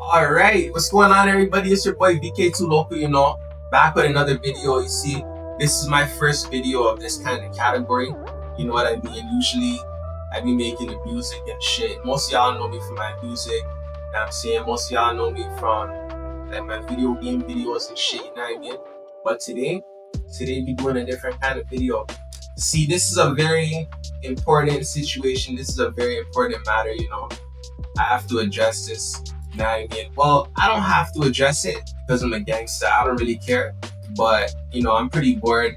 Alright, what's going on everybody? It's your boy BK2 Local, back with another video. You see, this is my first video of this kind of category. You know what I mean? Usually, I be making the music and shit. Most of y'all know me from my music. You know what I'm saying? Most of y'all know me from like my video game videos and shit, you know what I mean? But today we doing a different kind of video. See, this is a very important situation. This is a very important matter, I have to address this. You know what I mean? Well, I don't have to address it because I'm a gangster. I don't really care. But, I'm pretty bored.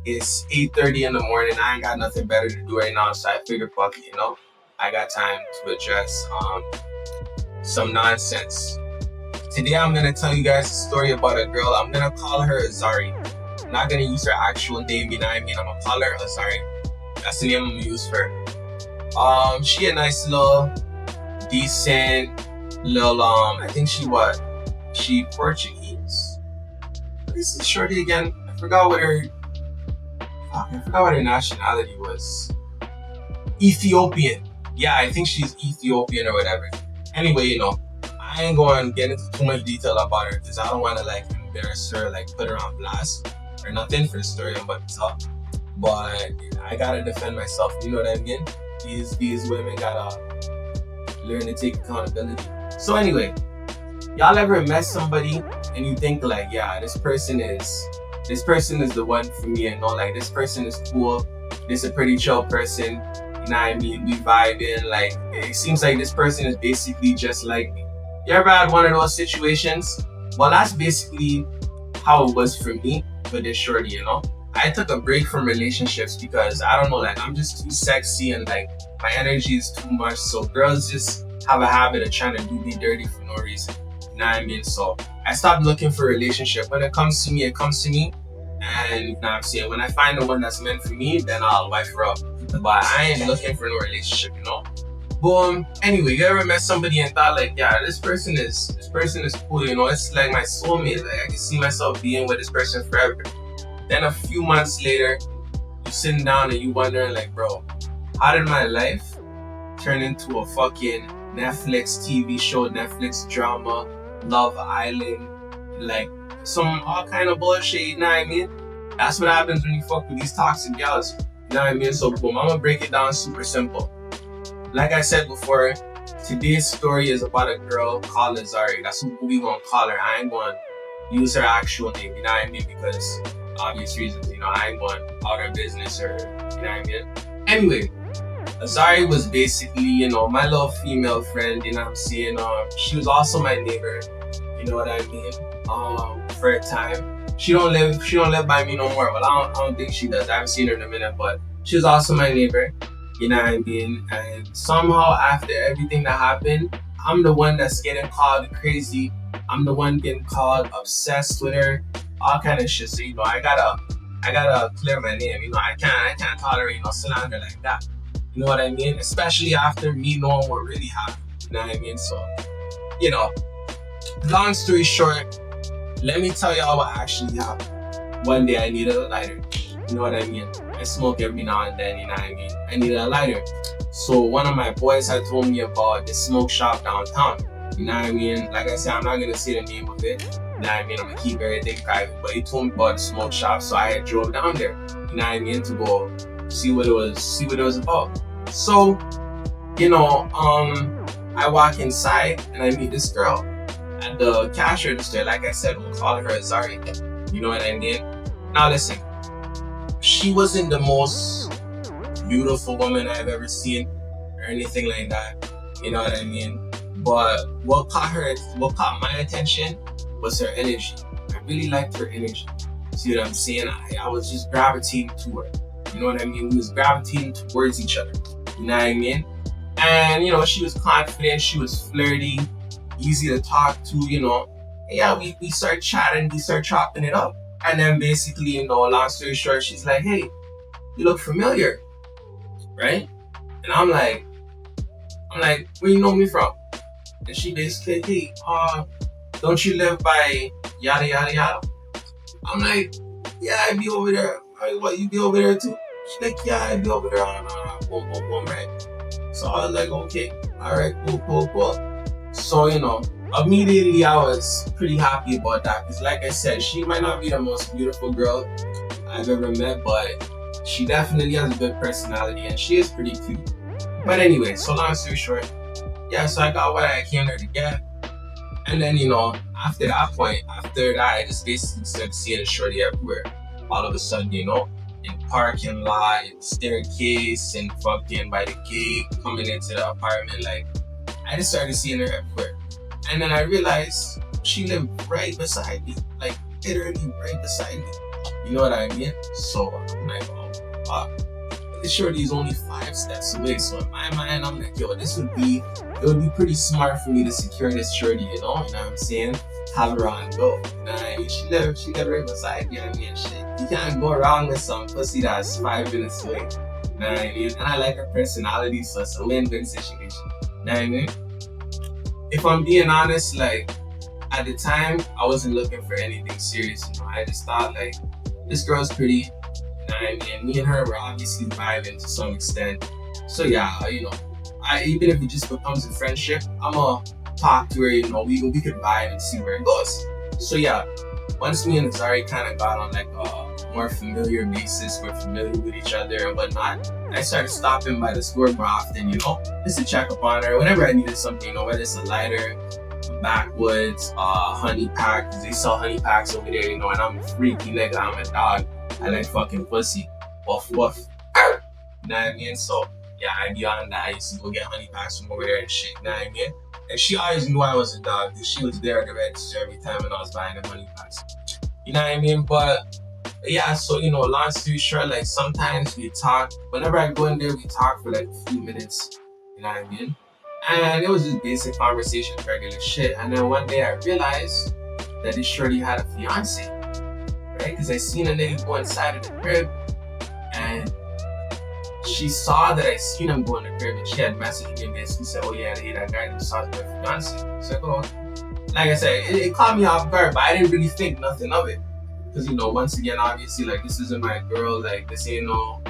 It's 8:30 in the morning. I ain't got nothing better to do right now. So I figured, fuck it, I got time to address some nonsense. Today I'm going to tell you guys a story about a girl. I'm going to call her Azari. I'm not going to use her actual name, you know what I mean? I'm going to call her Azari. That's the name I'm going to use for her. She a nice little, decent, little, I think she Portuguese. This is shorty again. I forgot what her nationality was. Ethiopian. Yeah, I think she's Ethiopian or whatever. Anyway, I ain't going to get into too much detail about her because I don't want to embarrass her, put her on blast or nothing for the story I'm about to tell. But I gotta defend myself. You know what I mean? These women gotta learn to take accountability. So anyway, y'all ever met somebody and you think yeah, this person is the one for me, and this person is cool, this is a pretty chill person, you know what I mean? We vibing, it seems like this person is basically just like me. You ever had one of those situations? Well, that's basically how it was for me with this shorty, I took a break from relationships because I don't know, I'm just too sexy and my energy is too much. So girls just have a habit of trying to do me dirty for no reason. You know what I mean? So I stopped looking for a relationship. When it comes to me, it comes to me. And you know what I'm saying? When I find the one that's meant for me, then I'll wife her up. But I ain't looking for no relationship, Boom. Anyway, you ever met somebody and thought yeah, this person is cool, it's like my soulmate. I can see myself being with this person forever. Then a few months later, you sitting down and you wondering bro, how did my life turn into a fucking Netflix TV show, Netflix drama, Love Island, some all kind of bullshit, you know what I mean? That's what happens when you fuck with these toxic gals, you know what I mean? So boom, I'm gonna break it down super simple. Like I said before, today's story is about a girl called Azari. That's who we gonna call her. I ain't gonna use her actual name, you know what I mean? Because obvious reasons, I ain't going out her business or, you know what I mean? Anyway, Azari was basically, my little female friend, you know what I'm saying? She was also my neighbor, you know what I mean? For a time. She don't live by me no more. Well, I don't think she does. I haven't seen her in a minute, but she was also my neighbor, you know what I mean? And somehow after everything that happened, I'm the one that's getting called crazy. I'm the one getting called obsessed with her, all kind of shit. So I gotta clear my name. I can't tolerate slander like that. You know what I mean? Especially after me knowing what really happened. You know what I mean? So, long story short, let me tell y'all what actually happened. One day I needed a lighter. You know what I mean? I smoke every now and then, you know what I mean? I needed a lighter. So one of my boys had told me about the smoke shop downtown. You know what I mean? Like I said, I'm not gonna say the name of it. You know what I mean? I'm gonna keep everything private. But he told me about the smoke shop, so I drove down there. You know what I mean? To go see what it was about. So, I walk inside and I meet this girl at the cash register. Like I said, we'll call her Azari. You know what I mean? Now listen, she wasn't the most beautiful woman I've ever seen or anything like that. You know what I mean? But what caught my attention was her energy. I really liked her energy. See what I'm saying? I was just gravitating to her. You know what I mean? We was gravitating towards each other. You know what I mean? And she was confident, she was flirty, easy to talk to, Yeah, we start chatting, we start chopping it up. And then basically, long story short, she's like, hey, you look familiar, right? And I'm like, where you know me from? And she basically, hey, don't you live by yada yada yada? I'm like, yeah, I be over there. What, you be over there too? She's like, yeah, I be over there on boom, boom, boom, right? So I was like, okay, all right, cool. So, immediately I was pretty happy about that because, like I said, she might not be the most beautiful girl I've ever met, but she definitely has a good personality and she is pretty cute. But anyway, so long story short, yeah, so I got what I came there to get. And then, after that point, after that, I just basically started seeing shorty everywhere. All of a sudden, in parking lot, in staircase, and fucking by the gate, coming into the apartment, like, I just started seeing her everywhere. And then I realized she lived right beside me, like, literally right beside me. You know what I mean? So I'm like, oh, fuck. This shorty is only 5 steps away. So in my mind, I'm like, yo, it would be pretty smart for me to secure this shorty, you know what I'm saying? Have her on go. You know what I mean? She lived right beside me, and shit. You can't go wrong with some pussy that's 5 minutes away. You know what I mean? And I like her personality, so it's a win-win situation. You know what I mean? If I'm being honest, like, at the time, I wasn't looking for anything serious, I just thought, like, this girl's pretty, you know what I mean? Me and her were obviously vibing to some extent. So yeah, even if it just becomes a friendship, I'ma talk to her, we could vibe and see where it goes. So yeah, once me and Zari kind of got on like a more familiar basis, we're familiar with each other and whatnot, I started stopping by the store more often, just to check up on her whenever I needed something, whether it's a lighter, backwoods, honey pack, because they sell honey packs over there, and I'm a freaky nigga, I'm a dog. I like fucking pussy. Woof woof. You know what I mean? So yeah, I be on that. I used to go get honey packs from over there and shit, you know what I mean? And she always knew I was a dog because she was there at the register every time when I was buying the honey packs. You know what I mean? But yeah, so long story short, like sometimes we talk. Whenever I go in there, we talk for like a few minutes. You know what I mean? And it was just basic conversation, regular shit. And then one day I realized that this shorty had a fiance, right? Because I seen a nigga go inside of the crib, and she saw that I seen him go in the crib, and she had messaged me and basically said, "Oh yeah, that guy just saw his fiance." So like I said, it caught me off guard, but I didn't really think nothing of it. Because once again, obviously, like this isn't my girl, like this ain't no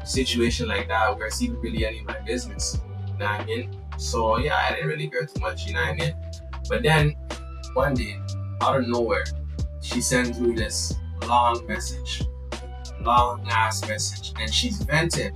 situation like that where it's even really any of my business. You know what I mean? So yeah, I didn't really care too much, you know what I mean? But then one day, out of nowhere, she sends me this long ass message, and she's vented,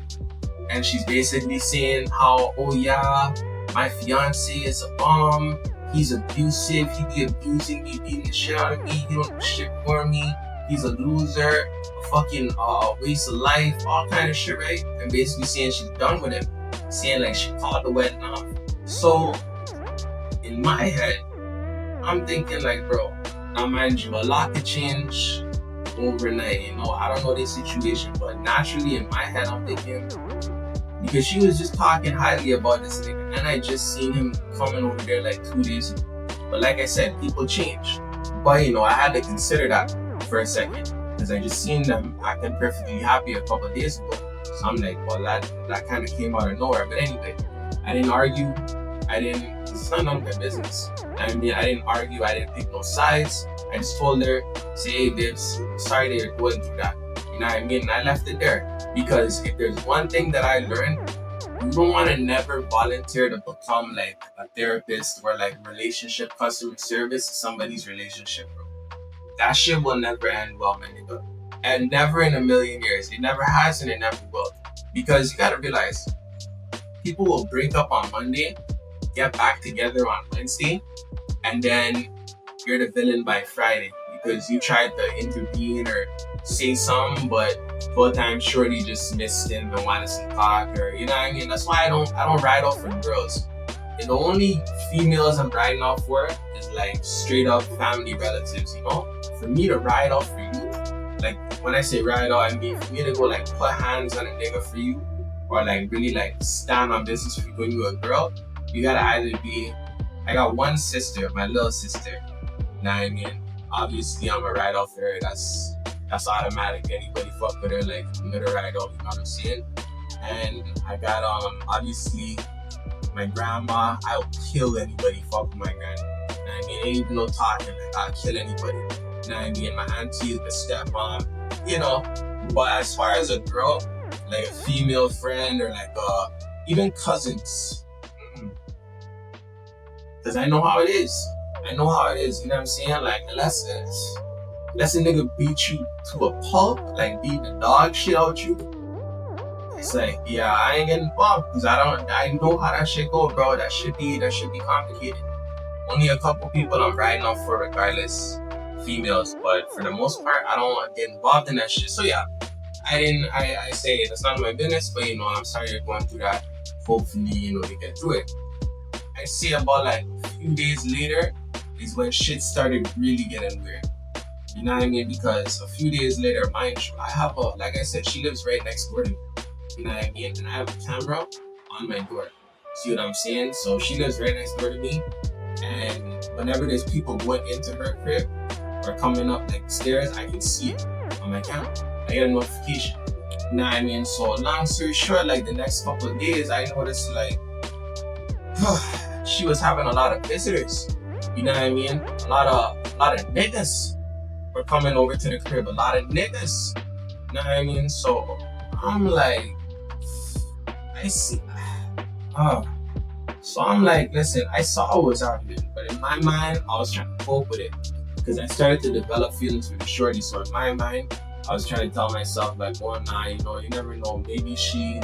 and she's basically saying how, oh yeah, my fiance is a bum, he's abusive, he be abusing me, beating the shit out of me, he don't do shit for me, he's a loser, a fucking waste of life, all kind of shit, right? And basically saying she's done with him, saying like she called the wedding off. So in my head, I'm thinking like, bro, now mind you, a lot could change overnight, I don't know this situation, but naturally in my head I'm thinking, because she was just talking highly about this nigga, and I just seen him coming over there like 2 days ago. But like I said, people change. But I had to consider that for a second, because I just seen them acting perfectly happy a couple of days ago. So I'm like, well, that kind of came out of nowhere. But anyway, I didn't argue. It's none of my business. I mean, I didn't argue. I didn't pick no sides. I just told her, say, hey, babes, I'm sorry that you're going through that. You know what I mean? And I left it there. Because if there's one thing that I learned, you don't want to never volunteer to become like a therapist or like relationship customer service to somebody's relationship, bro. That shit will never end well, my nigga. And never in a million years. It never has and it never will. Because you gotta realize, people will break up on Monday, get back together on Wednesday, and then you're the villain by Friday because you tried to intervene or say something, but full-time shorty just missed him and wanted some talk, or you know what I mean? That's why I don't ride out for girls. And the only females I'm riding out for is like straight up family relatives, For me to ride out for you, like when I say ride out, I mean for me to go like put hands on a nigga for you, or like really like stand on business for you when you're a girl, you gotta either be, I got one sister, my little sister, you know what I mean? Obviously I'm a ride out for her, that's automatic. Anybody fuck with her, like I'm gonna ride out, you know what I'm saying? And I got obviously my grandma, I'll kill anybody fuck with my grandma. You know what I mean? Ain't even no talking, like I'll kill anybody. You know what I mean? My auntie is the stepmom, But as far as a girl, like a female friend or like even cousins, because I know how it is. I know how it is, you know what I'm saying? Like, unless a nigga beat you to a pulp, like beat the dog shit out you, it's like, yeah, I ain't getting involved because I know how that shit go, bro. That should be complicated. Only a couple people I'm riding off for regardless, females, but for the most part, I don't want to get involved in that shit. So yeah, I say it's none of my business, but I'm sorry you're going through that. Hopefully, you get through it. I see about like a few days later is when shit started really getting weird. You know what I mean? Because a few days later, mind you, I have like I said, she lives right next door to me. You know what I mean? And I have a camera on my door. See what I'm saying? So she lives right next door to me. And whenever there's people going into her crib or coming up like the stairs, I can see it on my camera. I get a notification. You know what I mean? So long story short, like the next couple of days, I noticed like she was having a lot of visitors. You know what I mean? A lot of niggas were coming over to the crib. A lot of niggas. You know what I mean? So I'm like, I see. So I'm like, listen, I saw what was happening, but in my mind, I was trying to cope with it because I started to develop feelings for the shorty. So in my mind, I was trying to tell myself like, well, nah, you never know. Maybe she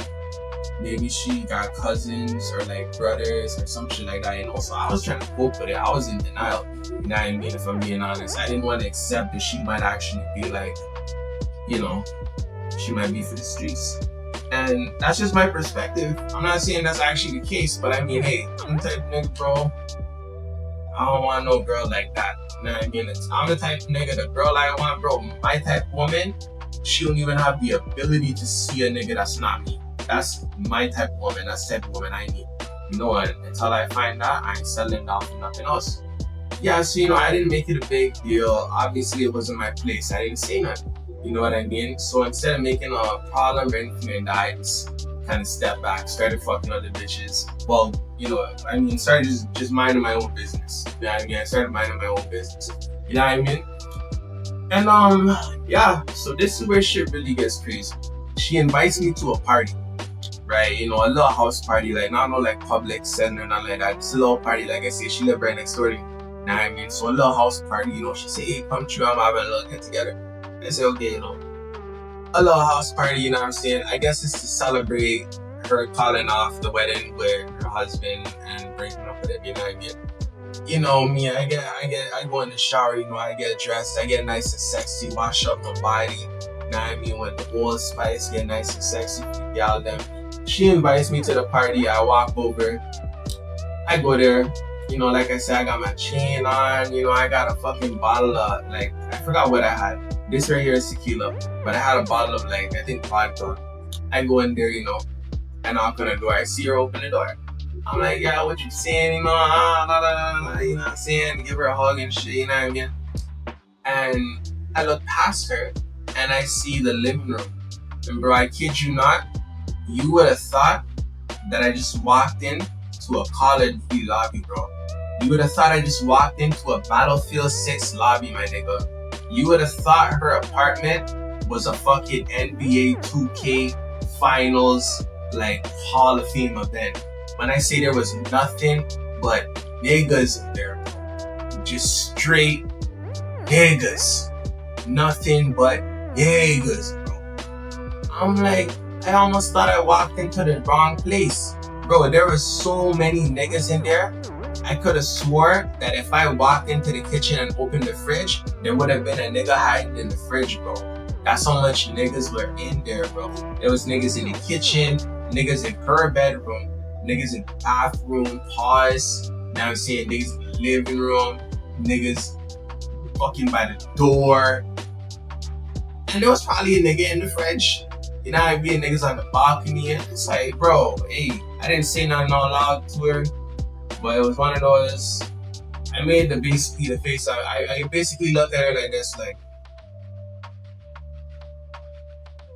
got cousins or like brothers or some shit like that. So I was trying to cope with it. I was in denial. You know what I mean? If I'm being honest, I didn't want to accept that she might actually be like, she might be for the streets. And that's just my perspective. I'm not saying that's actually the case, but I mean, hey, I'm the type of nigga, bro. I don't want no girl like that. You know what I mean? I'm the type of nigga, the girl I want, bro. My type of woman, she don't even have the ability to see a nigga that's not me. That's my type of woman. That's the type of woman I need. Until I find that, I ain't settling down for nothing else. Yeah, so, I didn't make it a big deal. Obviously, it wasn't my place. I didn't say nothing. You know what I mean? So instead of making a problem or anything, I just kind of stepped back, started fucking other bitches. Well, started just minding my own business. You know what I mean? I started minding my own business. You know what I mean? And yeah, so this is where shit really gets crazy. She invites me to a party, right? A little house party, like not no like public setting or nothing like that. It's a little party, like I say, she lived right next door to me. You know what I mean? So a little house party, she say, hey, come through, I'm having a little get together. I say, okay, a little house party, you know what I'm saying? I guess it's to celebrate her calling off the wedding with her husband and breaking up with him, you know what I mean? Me, I go in the shower, I get dressed, I get nice and sexy, wash up my body, you know what I mean? When the Old Spice get nice and sexy for the gal them. She invites me to the party, I walk over, I go there, like I said, I got my chain on, I got a fucking bottle of, like, I forgot what I had. This right here is tequila, but I had a bottle of, like, I think vodka. I go in there, and knock on the door. I see her open the door. I'm like, yeah, what you saying, you know what I'm saying? Give her a hug and shit, you know what I mean? And I look past her, and I see the living room. And bro, I kid you not, you would have thought that I just walked in to a Call of Duty lobby, bro. You would have thought I just walked into a Battlefield 6 lobby, my nigga. You would have thought her apartment was a fucking NBA 2K Finals, like, Hall of Fame event. When I say there was nothing but niggas in there, bro. Just straight niggas. Nothing but niggas, bro. I'm like, I almost thought I walked into the wrong place. Bro, there was so many niggas in there. I could have swore that if I walked into the kitchen and opened the fridge, there would have been a nigga hiding in the fridge, bro. That's how much niggas were in there, bro. There was niggas in the kitchen, niggas in her bedroom, niggas in the bathroom, pause. Now I'm saying niggas in the living room, niggas fucking by the door. And there was probably a nigga in the fridge. You know what I mean? Niggas on the balcony. And it's like, bro, hey, I didn't say nothing out loud to her. But it was one of those, I made the face. I basically looked at her like this, like,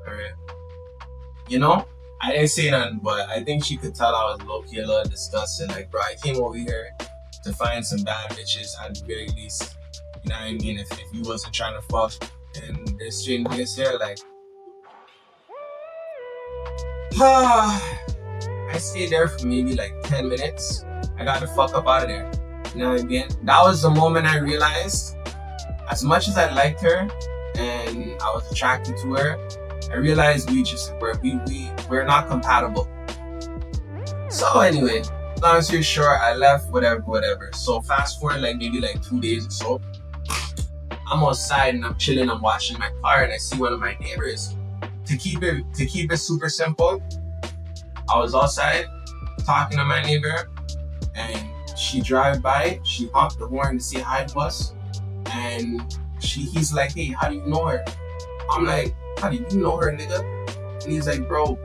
alright. I didn't say nothing, but I think she could tell I was low-key a little disgusted. Like, bro, I came over here to find some bad bitches at the very least. You know what I mean? If you wasn't trying to fuck, and there's straight niggas here, like, I stayed there for maybe like 10 minutes. I got the fuck up out of there. You know what I mean? That was the moment I realized, as much as I liked her and I was attracted to her, I realized we're not compatible. So anyway, long story short, I left, whatever. So fast forward maybe 2 days or so, I'm outside and I'm chilling, I'm washing my car, and I see one of my neighbors. To keep it super simple, I was outside talking to my neighbor, and she drive by, she honked the horn to say hi to us, and he's like, hey, how do you know her? I'm like, how do you know her, nigga? And he's like, bro,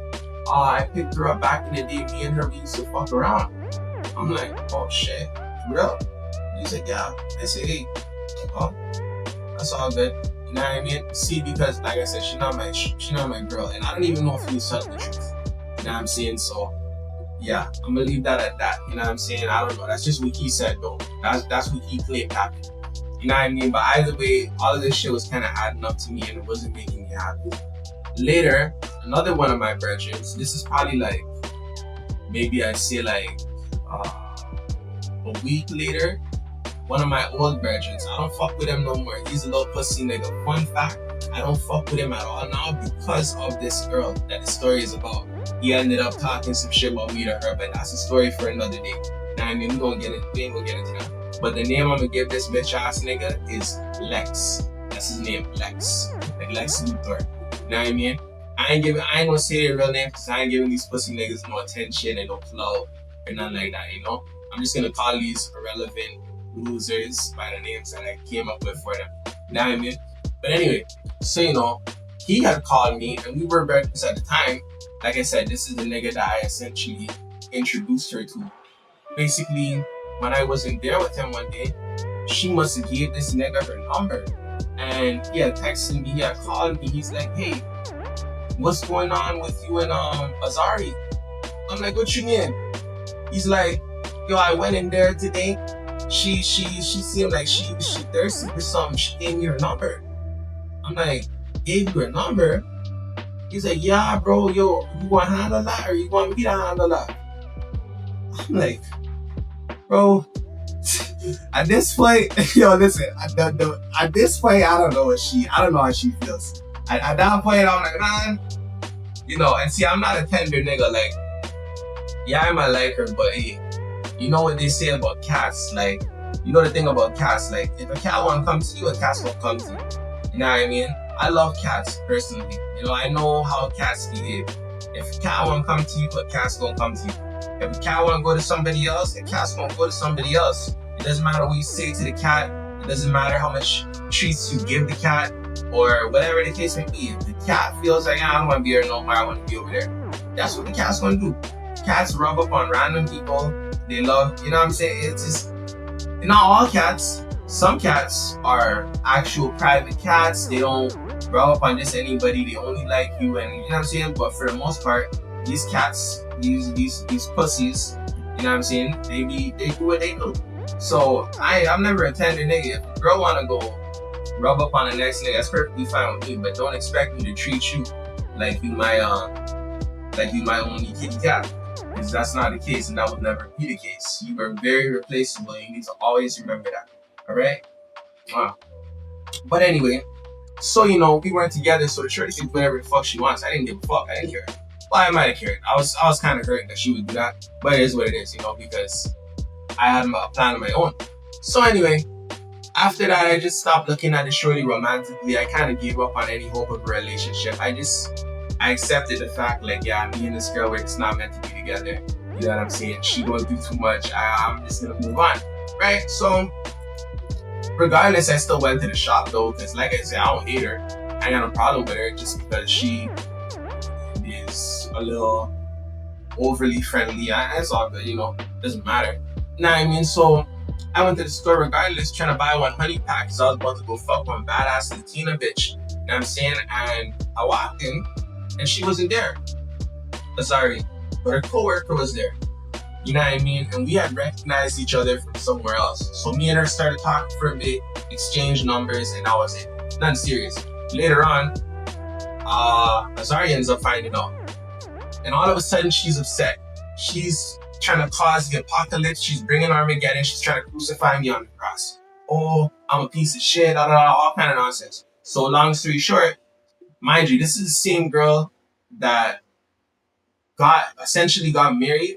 I picked her up back in the day, me and her, we used to fuck around. I'm like, oh shit, real? He's like, yeah. I say, hey, oh, that's all good. You know what I mean? See, because like I said, she's not my girl, and I don't even know if he was telling the truth. You know what I'm saying? So yeah, I'm gonna leave that at that. You know what I'm saying? I don't know. That's just what he said though. That's what he claimed happened. You know what I mean? But either way, all of this shit was kind of adding up to me, and it wasn't making me happy. Later, another one of my brethren, this is probably maybe I say a week later, one of my old brethren, I don't fuck with him no more. He's a little pussy nigga. Fun fact, I don't fuck with him at all now because of this girl that the story is about. He ended up talking some shit about me to her, but that's a story for another day. Now, I mean, we ain't gonna get into that. But the name I'm gonna give this bitch ass nigga is Lex. That's his name, Lex. Like Lex Luthor. You know what I mean? I ain't gonna say their real name because I ain't giving these pussy niggas no attention and no clout or nothing like that, you know? I'm just gonna call these irrelevant losers by the names that I came up with for them. You know what I mean? But anyway, so he had called me and we were because at the time, like I said, this is the nigga that I essentially introduced her to. Basically, when I wasn't there with him one day, she must have gave this nigga her number. And he had texted me, he had called me, he's like, hey, what's going on with you and Azari? I'm like, what you mean? He's like, yo, I went in there today. She seemed like she thirsty for something. She gave me her number. I'm like, gave you her number? He's like, yeah, bro, yo, you want to handle that or you want me to handle that? I'm like, bro, at this point, yo, listen, at this point, I don't know how she feels. At that point, I'm like, man, and see, I'm not a tender nigga. Like, yeah, I might like her, but hey, you know what they say about cats? Like, the thing about cats, like, if a cat won't come to you, a cat won't come to you. You know what I mean? I love cats, personally. I know how cats behave. If a cat won't come to you, a cat's gonna come to you. If a cat won't go to somebody else, a cat's gonna go to somebody else. It doesn't matter what you say to the cat. It doesn't matter how much treats you give the cat or whatever the case may be. If the cat feels like, I don't want to be here no more, I want to be over there, that's what the cat's gonna do. Cats rub up on random people. They love, you know what I'm saying? It's just, not all cats. Some cats are actual private cats. They don't rub up on just anybody. They only like you, and you know what I'm saying? But for the most part, these cats, these pussies, you know what I'm saying? They do what they do. So I'm never a tender nigga. If a girl wanna go rub up on the next nigga, that's perfectly fine with me. But don't expect me to treat you like you my only kitty cat. Because that's not the case, and that will never be the case. You are very replaceable. You need to always remember that. Alright? Wow. But anyway, so we weren't together, so the shorty could do whatever the fuck she wants. I didn't give a fuck. I didn't care. Well, I might have cared. I was kind of hurt that she would do that. But it is what it is, because I had a plan of my own. So anyway, after that, I just stopped looking at the shorty romantically. I kind of gave up on any hope of a relationship. I accepted the fact, like, yeah, me and this girl, we're just not meant to be together. You know what I'm saying? She gonna do too much. I'm just gonna move on. Right? So, regardless, I still went to the shop though, because like I said, I don't hate her. I ain't got no problem with her just because she is a little overly friendly. It's all good, doesn't matter. Know what I mean? So, I went to the store regardless, trying to buy one honey pack because I was about to go fuck one badass Latina bitch. You know what I'm saying? And I walked in, and she wasn't there. Sorry, but her coworker was there. You know what I mean? And we had recognized each other from somewhere else. So me and her started talking for a bit, exchanged numbers, and that was it. Nothing serious. Later on, Azari ends up finding out. And all of a sudden, she's upset. She's trying to cause the apocalypse. She's bringing Armageddon. She's trying to crucify me on the cross. Oh, I'm a piece of shit, all kind of nonsense. So long story short, mind you, this is the same girl that essentially got married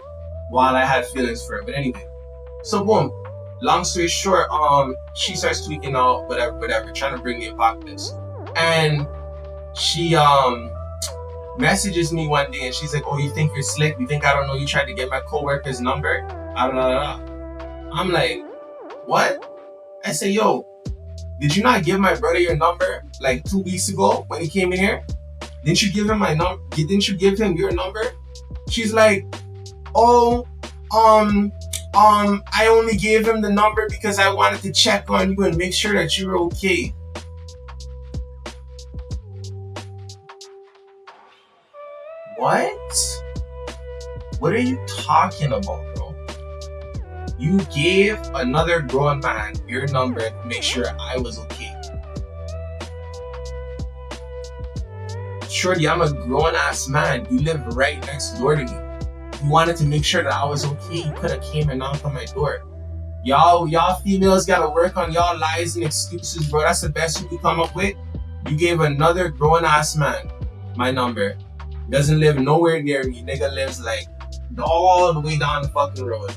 while I had feelings for her. But anyway, so boom, long story short, she starts tweaking out, whatever, trying to bring the apocalypse. And she messages me one day and she's like, oh, you think you're slick? You think I don't know you tried to get my coworker's number? I'm like, what? I say, yo, did you not give my brother your number like 2 weeks ago when he came in here? Didn't you give him my number? Didn't you give him your number? She's like, oh, I only gave him the number because I wanted to check on you and make sure that you were okay. What? What are you talking about, bro? You gave another grown man your number to make sure I was okay. Shorty, I'm a grown-ass man. You live right next door to me. You wanted to make sure that I was okay. You could have came and knocked on my door. Y'all females gotta work on y'all lies and excuses, bro. That's the best you can come up with. You gave another grown-ass man my number. Doesn't live nowhere near me. Nigga lives like all the way down the fucking road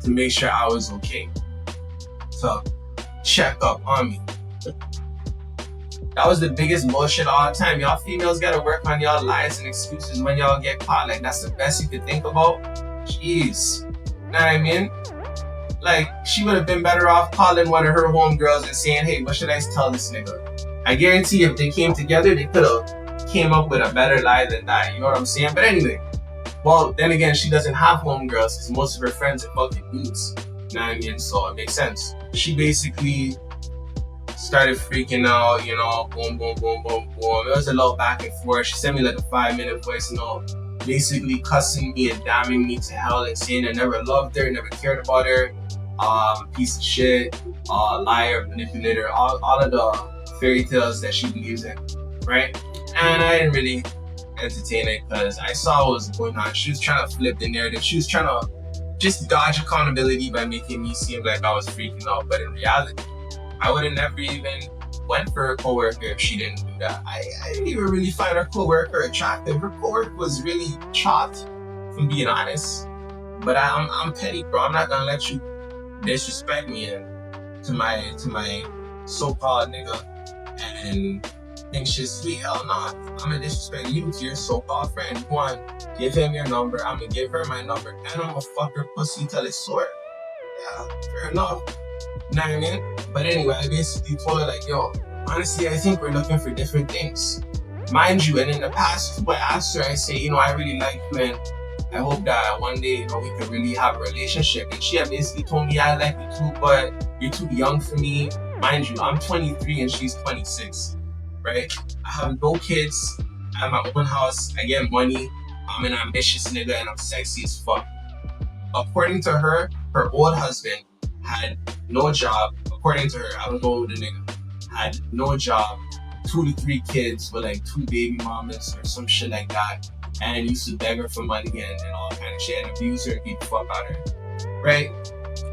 to make sure I was okay. So check up on me. That was the biggest bullshit all the time. Y'all females gotta work on y'all lies and excuses when y'all get caught. Like, that's the best you could think about. Jeez. You know what I mean? Like, she would have been better off calling one of her homegirls and saying, hey, what should I tell this nigga? I guarantee if they came together, they could have came up with a better lie than that. You know what I'm saying? But anyway. Well, then again, she doesn't have homegirls because most of her friends are fucking dudes. You know what I mean? So it makes sense. She basically started freaking out, you know, boom, boom, boom, boom, boom. It was a little back and forth. She sent me like a 5-minute voice note, basically cussing me and damning me to hell and saying I never loved her, never cared about her, piece of shit, liar, manipulator, all of the fairy tales that she believes in, right? And I didn't really entertain it because I saw what was going on. She was trying to flip the narrative. She was trying to just dodge accountability by making me seem like I was freaking out. But in reality, I would have never even went for a coworker if she didn't do that. I didn't even really find her coworker attractive. Her coworker was really chopped, if I'm being honest. But I'm petty, bro. I'm not gonna let you disrespect me to my so-called nigga and think shit's sweet. Hell no. I'm gonna disrespect you to your so-called friend. One, give him your number. I'm gonna give her my number. And I'm gonna fuck her pussy till it's sore. Yeah, fair enough. You know what I mean? But anyway, I basically told her like, yo, honestly, I think we're looking for different things. Mind you, and in the past, I asked her, I say, you know, I really like you and I hope that one day, you know, we can really have a relationship. And she had basically told me, I like you too, but you're too young for me. Mind you, I'm 23 and she's 26, right? I have no kids. I have my own house. I get money. I'm an ambitious nigga and I'm sexy as fuck. According to her, her old husband had no job. According to her, I don't know the nigga, had no job, 2 to 3 kids with like 2 baby mamas or some shit like that, and used to beg her for money and all kind of shit and abuse her and beat the fuck out of her, right?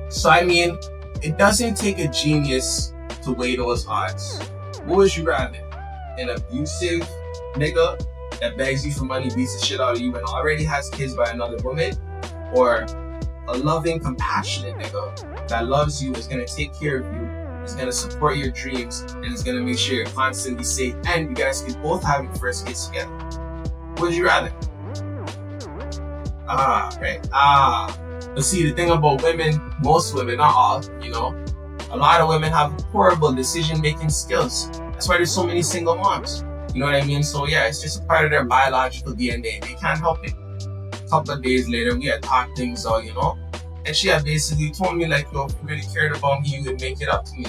So I mean, it doesn't take a genius to weigh those odds. What would you rather? An abusive nigga that begs you for money, beats the shit out of you and already has kids by another woman, or a loving, compassionate nigga that loves you, is gonna take care of you, is gonna support your dreams, and is gonna make sure you're constantly safe, and you guys can both have your first kids together? Would you rather? Right. But see, the thing about women, most women, not all, you know, a lot of women have horrible decision-making skills. That's why there's so many single moms. You know what I mean? So yeah, it's just a part of their biological DNA. They can't help it. A couple of days later, we had talked things out, you know? And she had basically told me like, yo, if you really cared about me, you would make it up to me.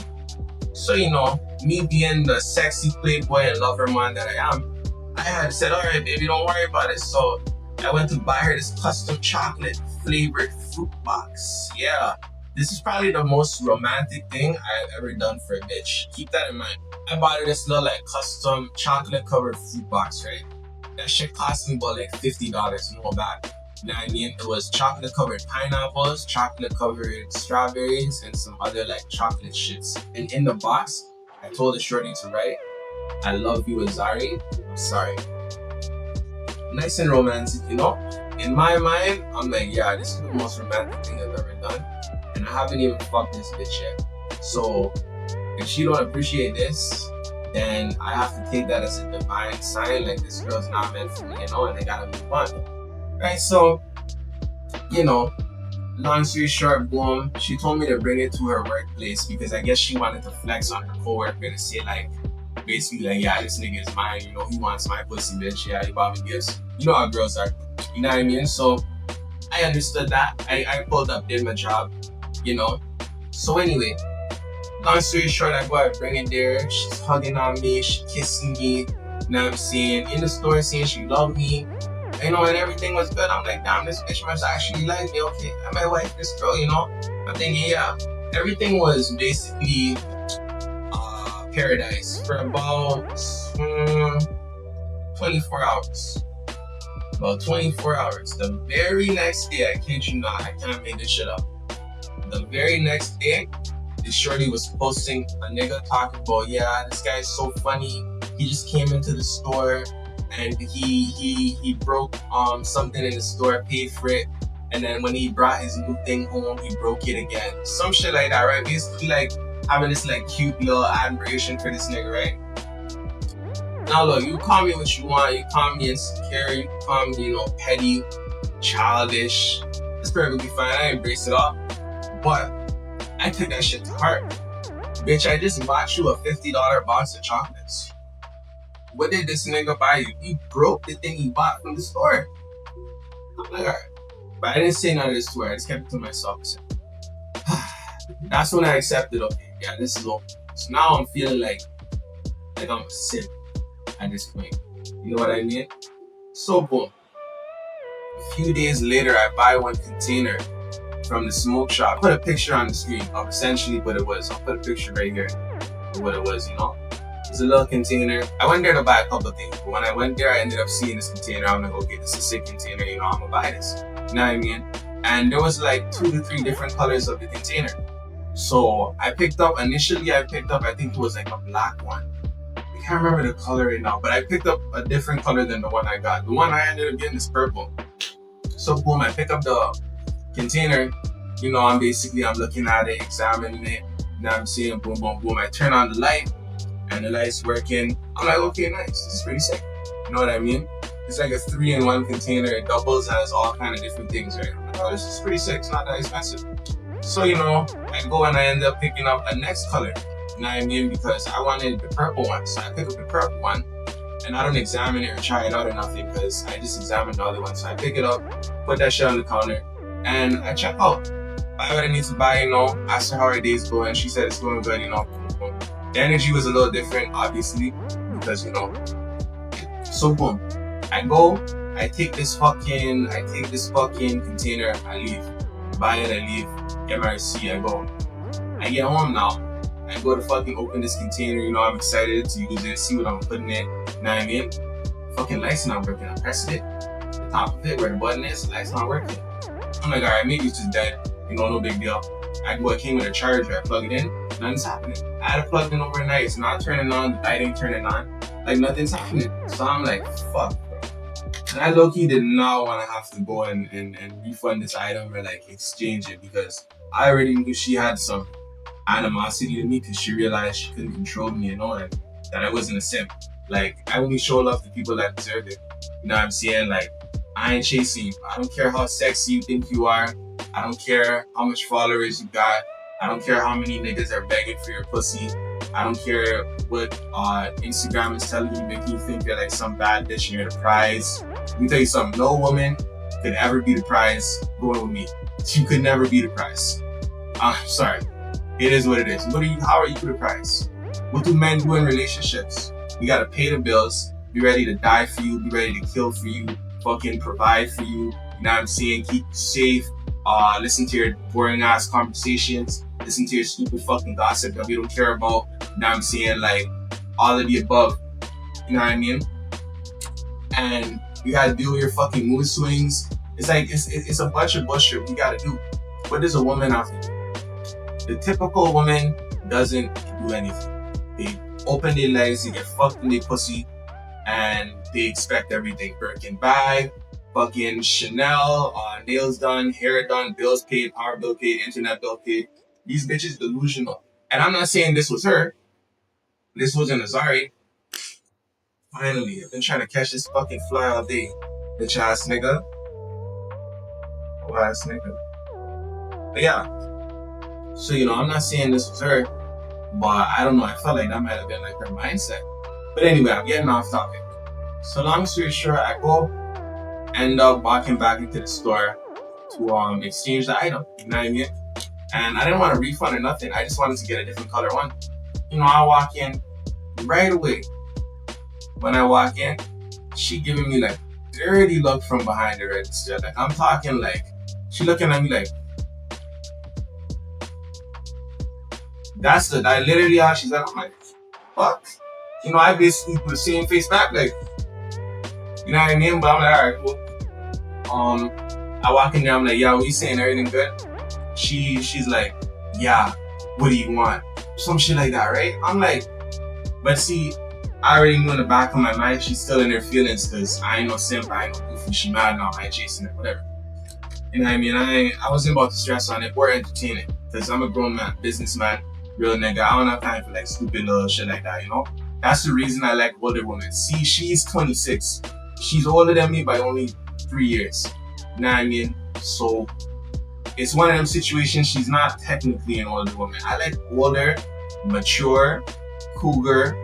So, you know, me being the sexy playboy and lover man that I am, I had said, all right, baby, don't worry about it. So I went to buy her this custom chocolate flavored fruit box. Yeah, this is probably the most romantic thing I've ever done for a bitch. Keep that in mind. I bought her this little like custom chocolate covered fruit box, right? That shit cost me about like $50, no bad. You know what I mean? It was chocolate covered pineapples, chocolate covered strawberries, and some other like chocolate shits. And in the box, I told the shorty to write, "I love you, Azari. I'm sorry." Nice and romantic, you know? In my mind, I'm like, yeah, this is the most romantic thing I've ever done. And I haven't even fucked this bitch yet. So if she don't appreciate this, then I have to take that as a divine sign, like this girl's not meant for me, you know, and I gotta move on. Right? So, you know, long story short, boom, she told me to bring it to her workplace because I guess she wanted to flex on her coworker and say like, basically like, yeah, this nigga is mine, you know, he wants my pussy, bitch, yeah, he bought me gifts. You know how girls are, you know what I mean? So I understood that. I pulled up, did my job, you know. So anyway, long story short, I go out, bring it there. She's hugging on me, she's kissing me. You know what I'm saying? In the store, saying she loved me. You know, and everything was good. I'm like, damn, this bitch must actually like me. Okay, I might like this girl, you know? I'm thinking, yeah. Everything was basically paradise for about 24 hours. About 24 hours. The very next day, I kid you not, I can't make this shit up. The very next day, this shorty was posting a nigga talking about, yeah, this guy's so funny. He just came into the store and he broke something in the store, paid for it, and then when he brought his new thing home, he broke it again. Some shit like that, right? Basically like having this like cute little admiration for this nigga, right? Now look, you call me what you want, you call me insecure, you call me, you know, petty, childish. It's perfectly fine, I embrace it all. But I took that shit to heart. Bitch, I just bought you a $50 box of chocolates. What did this nigga buy you? He broke the thing he bought from the store. I'm like, alright. But I didn't say none of this to her, I just kept it to myself. That's when I accepted, okay, yeah, this is okay. So now I'm feeling like I'm a simp at this point. You know what I mean? So boom. A few days later, I buy one container from the smoke shop. Put a picture on the screen of essentially what it was. I'll put a picture right here of what it was, you know. It's a little container. I went there to buy a couple of things, but when I went there, I ended up seeing this container. I'm like, okay, this is a sick container, you know, I'm gonna buy this. You know what I mean? And there was like 2 to 3 different colors of the container. So I picked up, I think it was like a black one. I can't remember the color right now, but I picked up a different color than the one I got. The one I ended up getting is purple. So boom, I pick up the container, you know, I'm looking at it, examining it. Now I'm seeing boom, boom, boom. I turn on the light and the light's working. I'm like, okay, nice. This is pretty sick. You know what I mean? It's like a 3-in-1 container. It doubles, has all kind of different things, right? I'm like, oh, this is pretty sick. It's not that expensive. So, you know, I go and I end up picking up a next color. You know what I mean? Because I wanted the purple one. So I pick up the purple one and I don't examine it or try it out or nothing because I just examined the other one. So I pick it up, put that shit on the counter, and I check out. Buy what I need to buy, you know, ask her how her day's going. She said it's going good, you know. The energy was a little different, obviously, because, you know. So boom. I go, I take this fucking container, I leave. Buy it, I leave. Get my receipt, I go. I get home now. I go to fucking open this container, you know, I'm excited to use it, see what I'm putting in. You know what I mean? Fucking light's not working. I pressed it. The top of it, where the button is, the light's not working. I'm like, alright, maybe it's just dead. You know, no big deal. I came with a charger, I plug it in, nothing's happening. I had to plug it in overnight, it's not turning on, the light ain't turning on. Like, nothing's happening. So I'm like, fuck. And I low-key did not want to have to go and refund this item or like exchange it because I already knew she had some animosity to me because she realized she couldn't control me, you know, and that I wasn't a simp. Like, I only show love to people that deserve it. You know what I'm saying? Like, I ain't chasing you. I don't care how sexy you think you are. I don't care how much followers you got. I don't care how many niggas are begging for your pussy. I don't care what Instagram is telling you, making you think you're like some bad bitch and you're the prize. Let me tell you something, no woman could ever be the prize going with me. You could never be the prize. I'm sorry. It is what it is. How are you the prize? What do men do in relationships? You gotta pay the bills, be ready to die for you, be ready to kill for you, fucking provide for you. You know what I'm saying? Keep you safe. Listen to your boring ass conversations. Listen to your stupid fucking gossip that we don't care about. You know what I'm saying? Like, all of the above. You know what I mean? And you gotta deal with your fucking mood swings. It's like, it's a bunch of bullshit we gotta do. What does a woman have to do? The typical woman doesn't do anything. They open their legs, they get fucked in their pussy, and they expect everything. Birkin bag, fucking Chanel, nails done, hair done, bills paid, power bill paid, internet bill paid. These bitches delusional. And I'm not saying this was her. This wasn't Azari. Finally, I've been trying to catch this fucking fly all day. Bitch ass nigga. Oh ass nigga. But yeah. So, I'm not saying this was her, but I don't know. I felt like that might have been like her mindset. But anyway, I'm getting off topic. So long story short, I end up walking back into the store to exchange the item. You know what I mean? And I didn't want a refund or nothing. I just wanted to get a different color one. I walk in right away. When I walk in, she giving me like dirty look from behind the register. Like I'm talking like, she looking at me like, that's literally how she's like. I'm like, fuck. I basically put the same face back, like, you know what I mean? But I'm like, alright, cool. I walk in there, I'm like, yeah, what you saying? Everything good? She's like, yeah, what do you want? Some shit like that, right? I'm like, but see, I already knew in the back of my mind, she's still in her feelings, because I ain't no simp, I ain't no goofy, she mad now, I ain't chasing it, whatever. You know what I mean? I wasn't about to stress on it or entertain it, because I'm a grown man, businessman, real nigga. I don't have time for like stupid little shit like that, That's the reason I like older women. See, she's 26. She's older than me by only 3 years. You know what I mean? So it's one of them situations. She's not technically an older woman. I like older, mature, cougar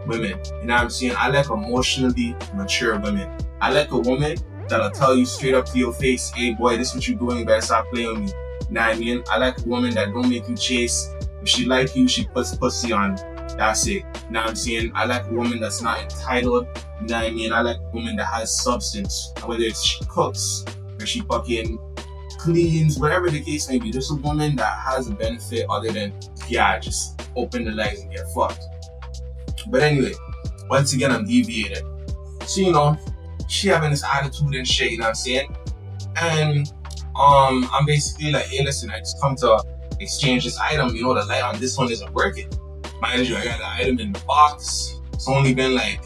women. You know what I'm saying? I like emotionally mature women. I like a woman that'll tell you straight up to your face, hey boy, this is what you're doing, you better stop playing with me. You know what I mean? I like a woman that don't make you chase. If she like you, she puts pussy on. That's it. You know what I'm saying? I like a woman that's not entitled. You know what I mean? I like a woman that has substance. Whether it's she cooks or she fucking cleans, whatever the case may be. Just a woman that has a benefit other than, just open the legs and get fucked. But anyway, once again, I'm deviated. So, she having this attitude and shit, you know what I'm saying? And I'm basically like, hey, listen, I just come to exchange this item, the light on this one isn't working. Mind you, I got the item in the box. It's only been like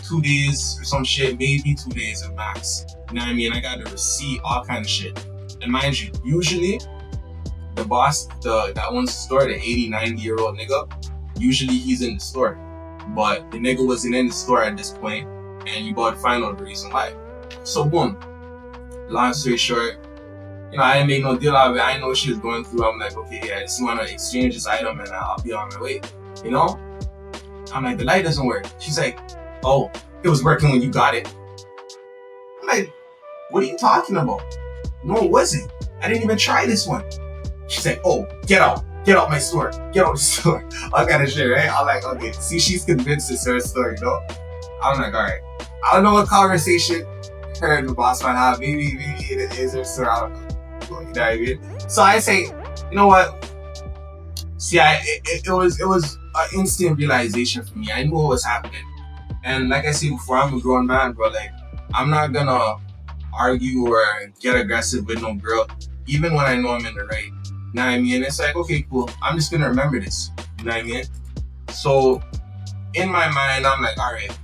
2 days or some shit, maybe 2 days at max. You know what I mean? I got the receipt, all kind of shit. And mind you, usually the boss, that owns the store, the 80, 90-year-old nigga, usually he's in the store. But the nigga wasn't in the store at this point, and you about to find out the reason why. So boom, long story short, I didn't make no deal out of it. I didn't know what she was going through. I'm like, okay, I just want to exchange this item and I'll be on my way. I'm like, the light doesn't work. She's like, oh, it was working when you got it. I'm like, what are you talking about? No, it wasn't. I didn't even try this one. She's like, oh, get out my store. Get out the store. All kind of shit, right? I'm like, okay, see, she's convinced it's her store, I'm like, all right. I don't know what conversation her and the boss might have. Maybe it is her store. I don't know. You know what I mean? So I say, you know what? See, it was an instant realization for me. I knew what was happening. And like I said before, I'm a grown man, bro. Like, I'm not gonna argue or get aggressive with no girl, even when I know I'm in the right. You know what I mean? It's like, okay, cool. I'm just gonna remember this. You know what I mean? So, in my mind, I'm like, all right,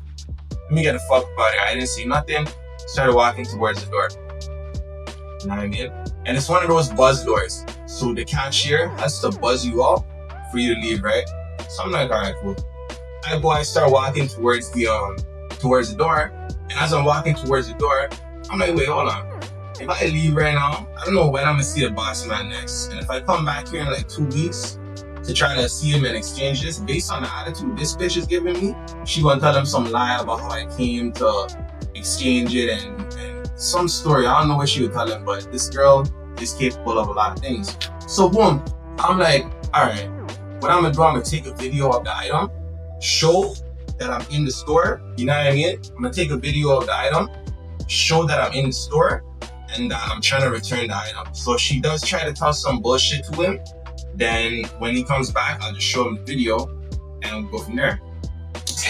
let me get the fuck about it. I didn't see nothing. Started walking towards the door. You know what I mean? And it's one of those buzz doors. So the cashier has to buzz you up for you to leave, right? So I'm like, all right, cool. I start walking towards the door. And as I'm walking towards the door, I'm like, wait, hold on. If I leave right now, I don't know when I'm gonna see the boss man next. And if I come back here in like 2 weeks to try to see him and exchange this, based on the attitude this bitch is giving me, she gonna tell him some lie about how I came to exchange it and some story. I don't know what she would tell him, but this girl is capable of a lot of things. So boom, I'm like, all right, what I'm gonna do, I'm gonna take a video of the item, show that I'm in the store. You know what I mean? I'm gonna take a video of the item, show that I'm in the store, and that I'm trying to return the item. So she does try to tell some bullshit to him. Then when he comes back, I'll just show him the video and we'll go from there.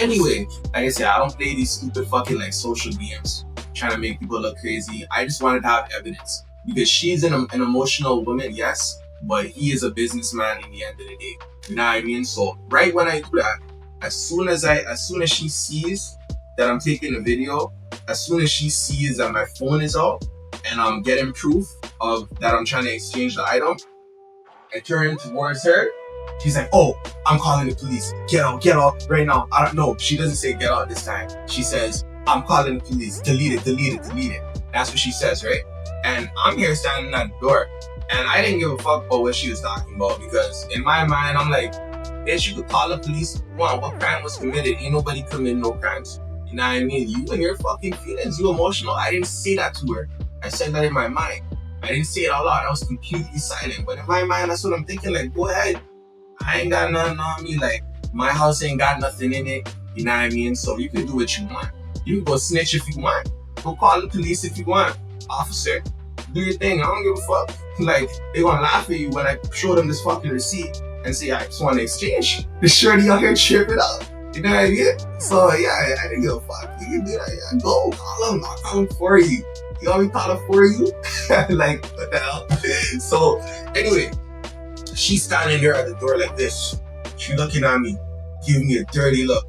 Anyway, like I said, I don't play these stupid fucking like social games. trying to make people look crazy. I just wanted to have evidence because she's an emotional woman, yes, but he is a businessman in the end of the day. You know what I mean? So right when I do that, as soon as she sees that I'm taking a video, as soon as she sees that my phone is out and I'm getting proof of that I'm trying to exchange the item, I turn towards her. She's like, oh, I'm calling the police. Get out right now. I don't know. She doesn't say get out this time. She says, I'm calling the police. Delete it. That's what she says, right? And I'm here standing at the door. And I didn't give a fuck about what she was talking about because in my mind, I'm like, bitch, you could call the police. What crime was committed? Ain't nobody committed no crimes. You know what I mean? You and your fucking feelings, you emotional. I didn't say that to her. I said that in my mind. I didn't say it out loud. I was completely silent. But in my mind, that's what I'm thinking. Like, go ahead. I ain't got nothing on me. Like, my house ain't got nothing in it. You know what I mean? So you can do what you want. You can go snitch if you want. Go call the police if you want. Officer, do your thing. I don't give a fuck. Like, they gonna laugh at you when I show them this fucking receipt and say, I just want to exchange. The shorty out here tripping out. You know what I mean? So, yeah, I didn't give a fuck. You can do that. Yeah, go. Call them. I'll call them for you. You want me to call them for you? Like, what the hell? So, anyway, she's standing there at the door like this. She looking at me, giving me a dirty look.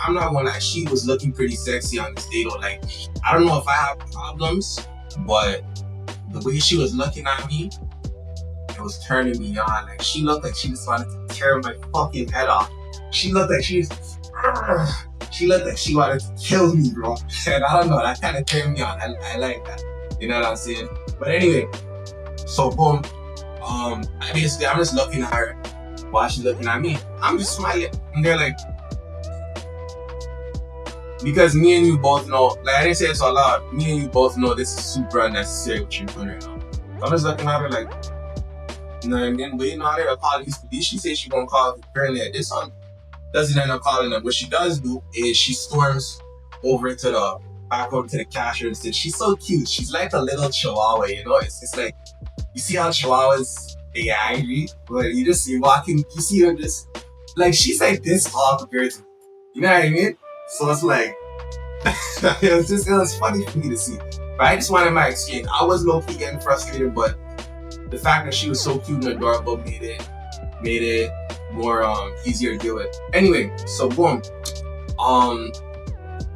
I'm not gonna lie, she was looking pretty sexy on this date. Like, I don't know if I have problems, but the way she was looking at me, it was turning me on. Like, she looked like she just wanted to tear my fucking head off. She looked like she wanted to kill me, bro. And I don't know, that kind of turned me on. I like that. You know what I'm saying? But anyway, so boom. I'm just looking at her while she's looking at me. I'm just smiling. And they're like, because me and you both know, like I didn't say this out loud, me and you both know this is super unnecessary what you're doing right now. So I'm just looking at her like, you know what I mean? But you know how they're calling these police. She says she's gonna call apparently at this one. Doesn't end up calling them. What she does do is she storms back over to the cashier and says, she's so cute. She's like a little chihuahua, you know? It's like, you see how chihuahuas, they get angry, but you just see walking, you see her just, like, she's like this tall compared to, you know what I mean? So it's like, it was funny for me to see. But I just wanted my exchange. I was low-key getting frustrated, but the fact that she was so cute and adorable made it more easier to deal with. Anyway, so boom.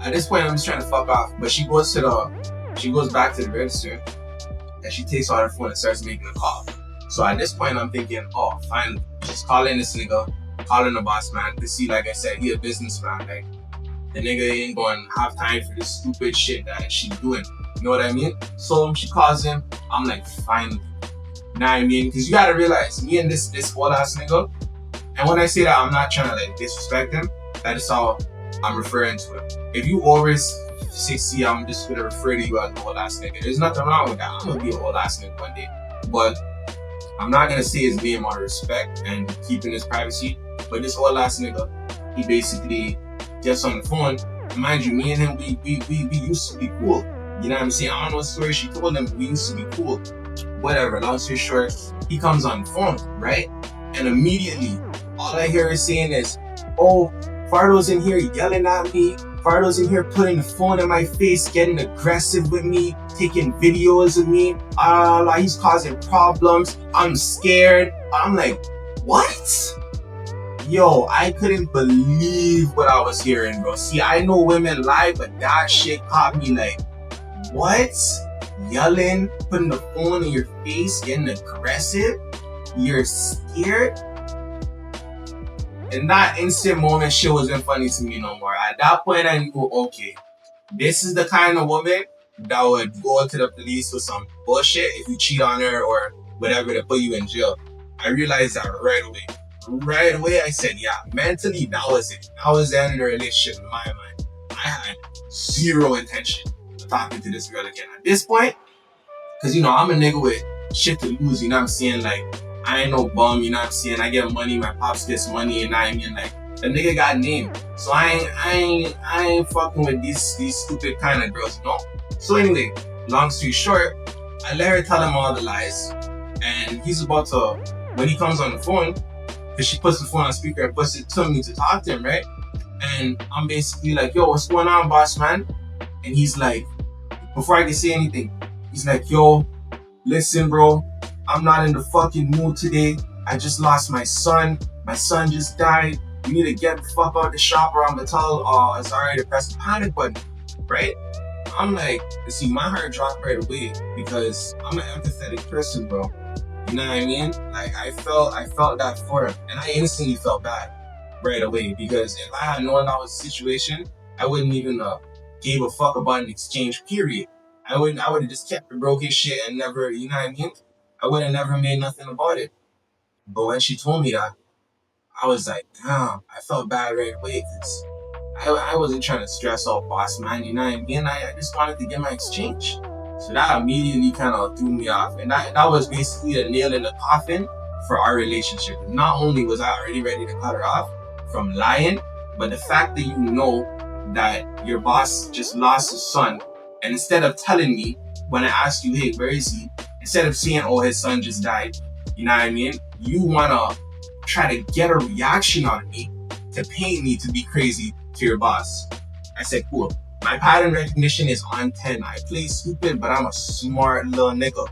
At this point, I'm just trying to fuck off, but she goes back to the register and she takes out her phone and starts making a call. So at this point, I'm thinking, oh, finally, she's calling this nigga, calling the boss man to see, like I said, he a businessman. Like, the nigga ain't going to have time for this stupid shit that she's doing. You know what I mean? So she calls him. I'm like, finally. You know what I mean? Because you gotta realize, me and this whole ass nigga, and when I say that, I'm not trying to like disrespect him. That is how I'm referring to him. If you over 60, I'm just gonna refer to you as an old ass nigga. There's nothing wrong with that. I'm gonna be an old ass nigga one day. But I'm not gonna say his name out of respect and keeping his privacy. But this old ass nigga, he basically gets on the phone. And mind you, me and him, we used to be cool. You know what I'm saying? I don't know what story she told him, but we used to be cool. Whatever, long story short, he comes on the phone, right? And immediately, all I hear is saying is, oh, Fardo's in here yelling at me. Fardo's in here putting the phone in my face, getting aggressive with me, taking videos of me. He's causing problems. I'm scared. I'm like, what? Yo, I couldn't believe what I was hearing, bro. See, I know women lie, but that shit caught me like, what? Yelling, putting the phone in your face, getting aggressive? You're scared? In that instant moment, shit wasn't funny to me no more. At that point, I knew, okay, this is the kind of woman that would go to the police with some bullshit if you cheat on her or whatever to put you in jail. I realized that right away. Right away, I said, yeah, mentally, that was it. That was the end of the relationship in my mind. I had zero intention of talking to this girl again. At this point, because, you know, I'm a nigga with shit to lose, you know what I'm saying? Like, I ain't no bum, you know what I'm saying? I get money, my pops gets money, and I mean, like, the nigga got name. So I ain't fucking with these stupid kind of girls, you know? So anyway, long story short, I let her tell him all the lies. And he's about to, when he comes on the phone, because she puts the phone on speaker and puts it to me to talk to him, right? And I'm basically like, yo, what's going on, boss man? And he's like, Before I could say anything, he's like, yo, listen, bro, I'm not in the fucking mood today. I just lost my son. My son just died. You need to get the fuck out of the shop or I'm gonna tell Zari to press the panic button, right? I'm like, see, my heart dropped right away because I'm an empathetic person, bro. You know what I mean? Like, I felt that for him, and I instantly felt bad right away because if I had known that was the situation, I wouldn't even gave a fuck about an exchange. Period. I would have just kept the broken shit and never, you know what I mean? I would have never made nothing about it. But when she told me that, I was like, damn, I felt bad right away because I wasn't trying to stress out boss man, you know what I mean? I just wanted to get my exchange. So that immediately kind of threw me off. And that was basically the nail in the coffin for our relationship. Not only was I already ready to cut her off from lying, but the fact that you know that your boss just lost his son, and instead of telling me when I asked you, hey, where is he? Instead of saying, oh, his son just died, you know what I mean? You want to try to get a reaction out of me to paint me to be crazy to your boss. I said, cool. My pattern recognition is on 10. I play stupid, but I'm a smart little nigga.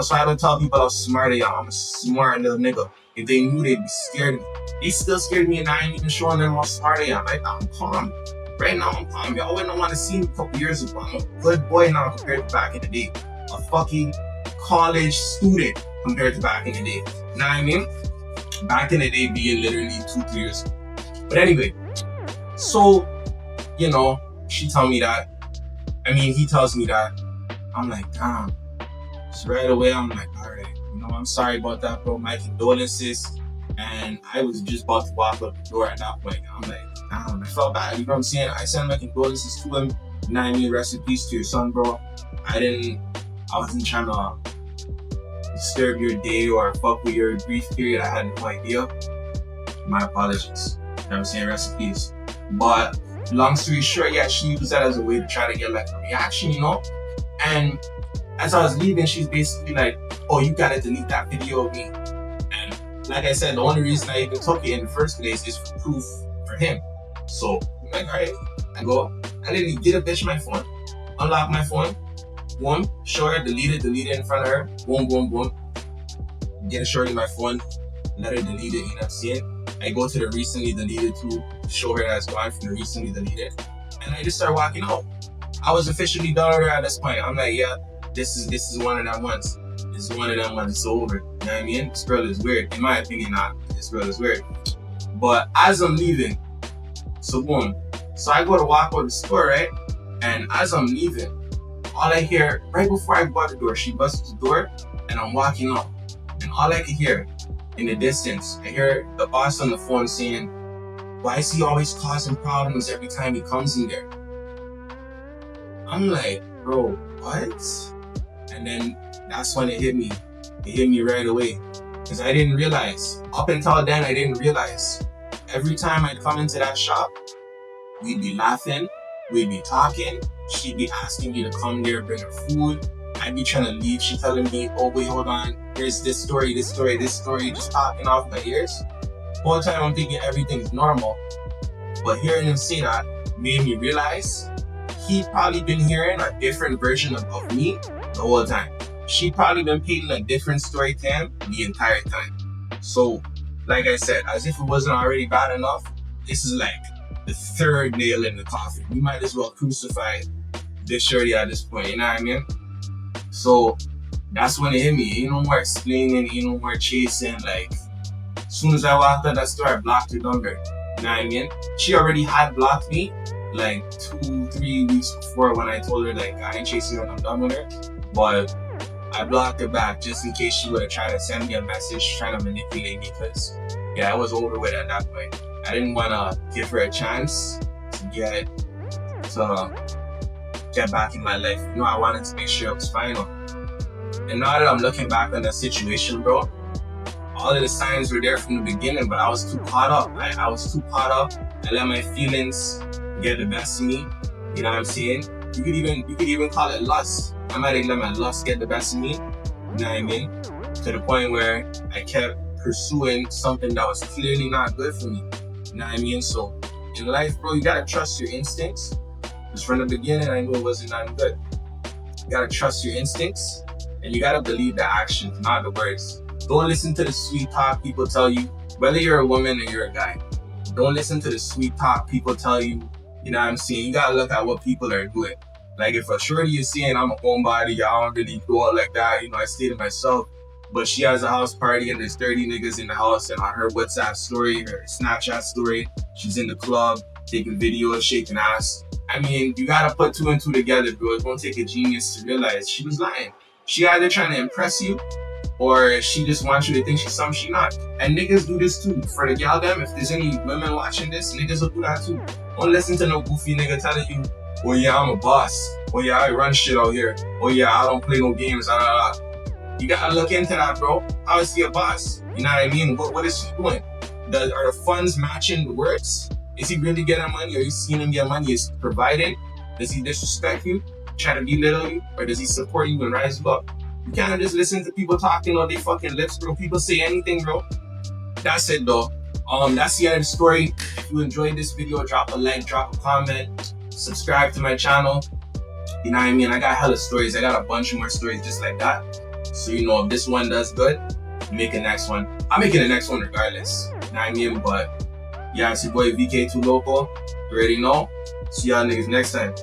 So I don't tell people how smart I am. I'm a smart little nigga. If they knew, they'd be scared of me. They still scared of me and I ain't even showing them how smart I am. I'm calm. Right now I'm calm. Y'all wouldn't want to see me a couple years ago. I'm a good boy now compared to back in the day. A fucking college student compared to back in the day. You know what I mean? Back in the day being literally 2-3 years ago. But anyway, so, you know, she told me that. He tells me that. I'm like, damn. So right away, I'm like, all right, I'm sorry about that, bro. My condolences. And I was just about to walk out the door at that point. I'm like, damn, I felt bad. You know what I'm saying? I sent my condolences to him. You know what I mean? Rest in peace to your son, bro. I wasn't trying to disturb your day or fuck with your grief period. I had no idea. My apologies. You know what I'm saying? Rest in peace. But long story short, yeah, she used that as a way to try to get like a reaction, And as I was leaving, she's basically like, oh, you gotta delete that video of me. And like I said, the only reason I even took it in the first place is for proof for him. So I'm like, all right, I didn't get a bitch my phone, unlock my phone, boom, show her, delete it in front of her, boom, boom, boom. Get a shorty my phone, let her delete it, you know what I'm saying? I go to the recently deleted to show her that it's gone from the recently deleted. And I just start walking out. I was officially done with her at this point. I'm like, yeah, this is one of them ones. This is one of them ones. It's over. You know what I mean? This girl is weird. In my opinion, not. This girl is weird. But as I'm leaving, so boom. So I go to walk out of the store, right? And as I'm leaving, all I hear, right before I go out the door, she busts the door and I'm walking up. And all I can hear in the distance, I hear the boss on the phone saying, why is he always causing problems every time he comes in there? I'm like, bro, what? And then that's when it hit me. It hit me right away. Because I didn't realize. Up until then, I didn't realize. Every time I'd come into that shop, we'd be laughing, we'd be talking, she'd be asking me to come there, bring her food. I'd be trying to leave. She telling me, oh, wait, hold on. Here's this story, just talking off my ears. The whole time I'm thinking everything's normal. But hearing him say that made me realize he'd probably been hearing a different version of me the whole time. She'd probably been painting a different story to him the entire time. So, like I said, as if it wasn't already bad enough, this is like the third nail in the coffin. We might as well crucify this shorty at this point, you know what I mean? So that's when it hit me. Ain't no more explaining, ain't no more chasing. Like, as soon as I walked out that store, I blocked her number. You know what I mean? She already had blocked me like 2-3 weeks before when I told her like I ain't chasing her and I'm done with her. But I blocked her back just in case she would have tried to send me a message trying to manipulate me because I was over with at that point. I didn't want to give her a chance to get back in my life. I wanted to make sure it was final. And now that I'm looking back on that situation, bro, all of the signs were there from the beginning, but I was too caught up. I was too caught up. I let my feelings get the best of me. You know what I'm saying? You could even call it lust. I might have let my lust get the best of me. You know what I mean? To the point where I kept pursuing something that was clearly not good for me. You know what I mean? So in life, bro, you gotta trust your instincts. Because from the beginning, I knew it wasn't nothing good. You gotta trust your instincts, and you gotta believe the actions, not the words. Don't listen to the sweet talk people tell you, whether you're a woman or you're a guy. Don't listen to the sweet talk people tell you. You know what I'm saying? You gotta look at what people are doing. Like if a shorty is saying I'm a homebody, I don't really go out like that. I stay to myself. But she has a house party and there's 30 niggas in the house, and on her WhatsApp story, her Snapchat story, she's in the club, taking videos, shaking ass. I mean, you gotta put two and two together, bro. It won't take a genius to realize she was lying. She either trying to impress you, or she just wants you to think she's something she's not. And niggas do this too. For the gal them, if there's any women watching this, niggas will do that too. Don't listen to no goofy nigga telling you, oh yeah, I'm a boss. Oh yeah, I run shit out here. Oh yeah, I don't play no games. You gotta look into that, bro. How is he a boss? You know what I mean? What is he doing? Are the funds matching the words? Is he really getting money? Are you seeing him get money? Is he providing? Does he disrespect you? Try to belittle you? Or does he support you and rise you up? You can't just listen to people talking on their fucking lips, bro. People say anything, bro. That's it, though. That's the end of the story. If you enjoyed this video, drop a like, drop a comment, subscribe to my channel. You know what I mean? I got hella stories. I got a bunch more stories just like that. So, if this one does good, make a next one. I'm making the next one regardless. You know what I mean? But, yeah, it's your boy VK2Loco. You already know. See y'all niggas next time.